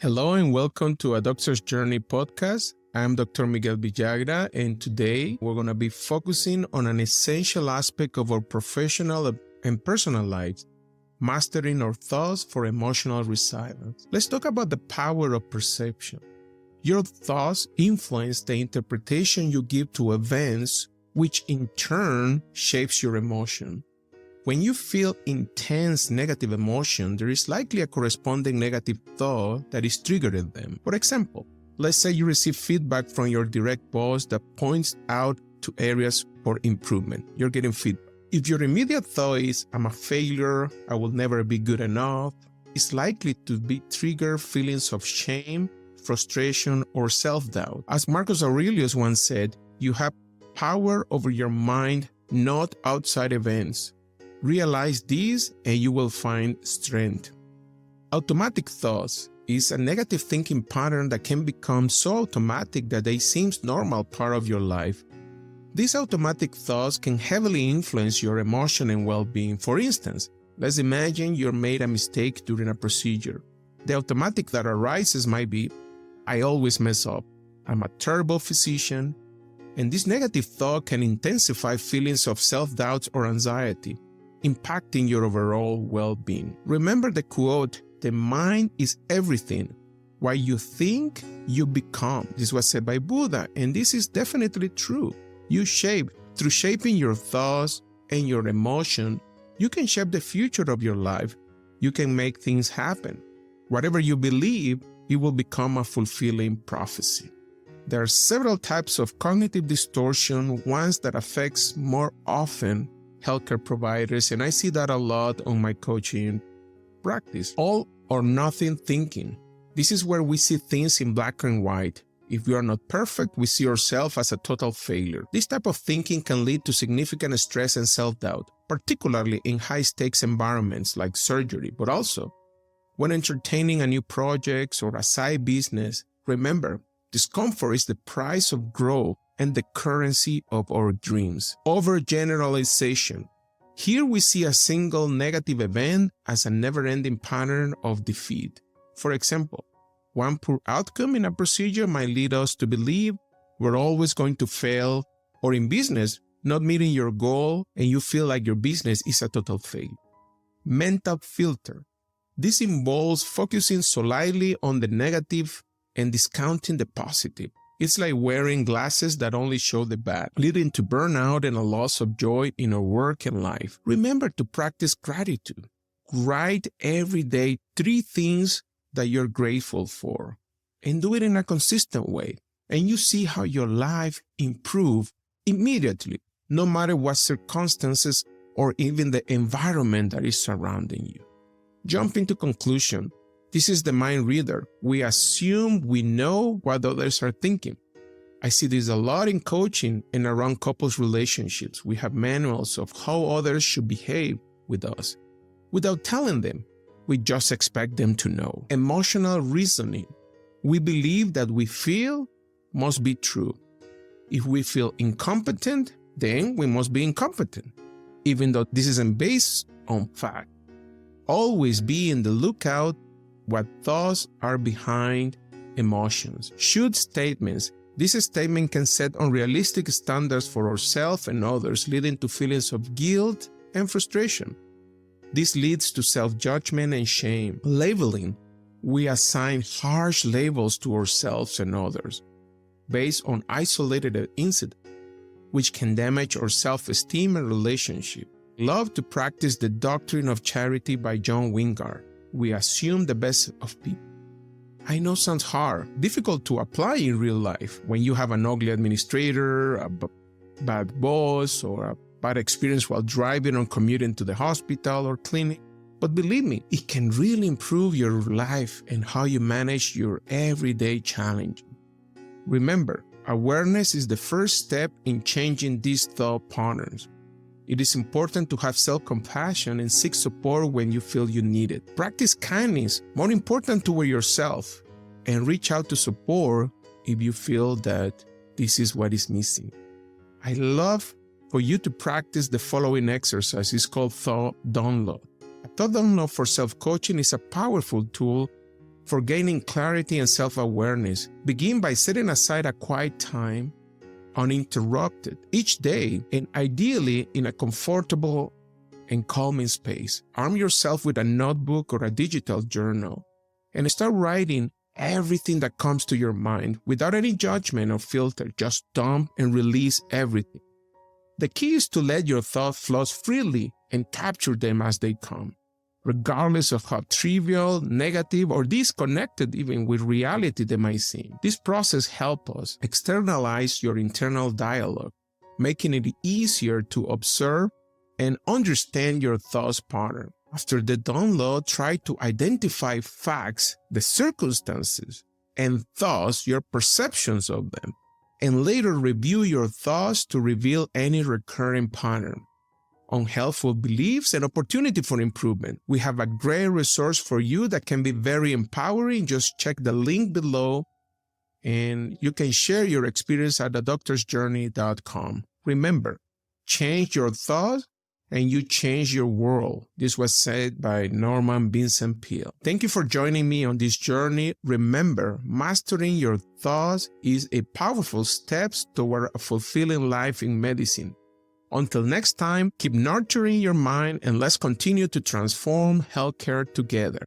Hello and welcome to Adoctorsjourney Podcast. I'm Dr. Miguel Villagra, and today we're going to be focusing on an essential aspect of our professional and personal lives, mastering our thoughts for emotional resilience. Let's talk about the power of perception. Your thoughts influence the interpretation you give to events, which in turn shapes your emotion. When you feel intense negative emotion, there is likely a corresponding negative thought that is triggered in them. For example, let's say you receive feedback from your direct boss that points out to areas for improvement. You're getting feedback. If your immediate thought is, I'm a failure, I will never be good enough, it's likely to be trigger feelings of shame, frustration, or self-doubt. As Marcus Aurelius once said, you have power over your mind, not outside events. Realize this and you will find strength. Automatic thoughts is a negative thinking pattern that can become so automatic that they seem normal part of your life. These automatic thoughts can heavily influence your emotion and well-being. For instance, let's imagine you made a mistake during a procedure. The automatic that arises might be, I always mess up, I'm a terrible physician, and this negative thought can intensify feelings of self-doubt or anxiety, impacting your overall well-being. Remember the quote, the mind is everything. What you think, you become. This was said by Buddha, and this is definitely true. Through shaping your thoughts and your emotion, you can shape the future of your life. You can make things happen. Whatever you believe, it will become a fulfilling prophecy. There are several types of cognitive distortion, ones that affects more often healthcare providers, and I see that a lot on my coaching practice. All or nothing thinking. This is where we see things in black and white. If we are not perfect, we see ourselves as a total failure. This type of thinking can lead to significant stress and self-doubt, particularly in high-stakes environments like surgery, but also when entertaining a new project or a side business. Remember, discomfort is the price of growth and the currency of our dreams. Overgeneralization. Here we see a single negative event as a never-ending pattern of defeat. For example, one poor outcome in a procedure might lead us to believe we're always going to fail, or in business, not meeting your goal and you feel like your business is a total failure. Mental filter. This involves focusing solely on the negative and discounting the positive. It's like wearing glasses that only show the bad, leading to burnout and a loss of joy in our work and life. Remember to practice gratitude. Write every day 3 things that you're grateful for, and do it in a consistent way. And you see how your life improves immediately, no matter what circumstances or even the environment that is surrounding you. Jumping to conclusion. This is the mind reader. We assume we know what others are thinking. I see this a lot in coaching and around couples relationships. We have manuals of how others should behave with us. Without telling them, we just expect them to know. Emotional reasoning. We believe that we feel must be true. If we feel incompetent, then we must be incompetent, even though this isn't based on fact. Always be in the lookout what thoughts are behind emotions. Should statements. This statement can set unrealistic standards for ourselves and others, leading to feelings of guilt and frustration. This leads to self-judgment and shame. Labeling. We assign harsh labels to ourselves and others based on isolated incidents, which can damage our self-esteem and relationship. Love to practice the doctrine of charity by John Wingard. We assume the best of people. I know sounds hard, difficult to apply in real life when you have an ugly administrator, a bad boss, or a bad experience while driving or commuting to the hospital or clinic. But believe me, it can really improve your life and how you manage your everyday challenge. Remember, awareness is the first step in changing these thought patterns. It is important to have self-compassion and seek support when you feel you need it. Practice kindness, more important toward yourself, and reach out to support if you feel that this is what is missing. I love for you to practice the following exercise. It's called Thought Download. A thought download for self-coaching is a powerful tool For gaining clarity and self-awareness, begin by setting aside a quiet time, uninterrupted, each day, and ideally in a comfortable and calming space. Arm yourself with a notebook or a digital journal and start writing everything that comes to your mind without any judgment or filter. Just dump and release everything. The key is to let your thoughts flow freely and capture them as they come, regardless of how trivial, negative, or disconnected even with reality they might seem. This process helps us externalize your internal dialogue, making it easier to observe and understand your thoughts pattern. After the download, try to identify facts, the circumstances, and thus your perceptions of them, and later review your thoughts to reveal any recurring pattern, unhelpful beliefs, and opportunity for improvement. We have a great resource for you that can be very empowering. Just check the link below and you can share your experience at adoctorsjourney.com. Remember, change your thoughts and you change your world. This was said by Norman Vincent Peale. Thank you for joining me on this journey. Remember, mastering your thoughts is a powerful step toward a fulfilling life in medicine. Until next time, keep nurturing your mind and let's continue to transform healthcare together.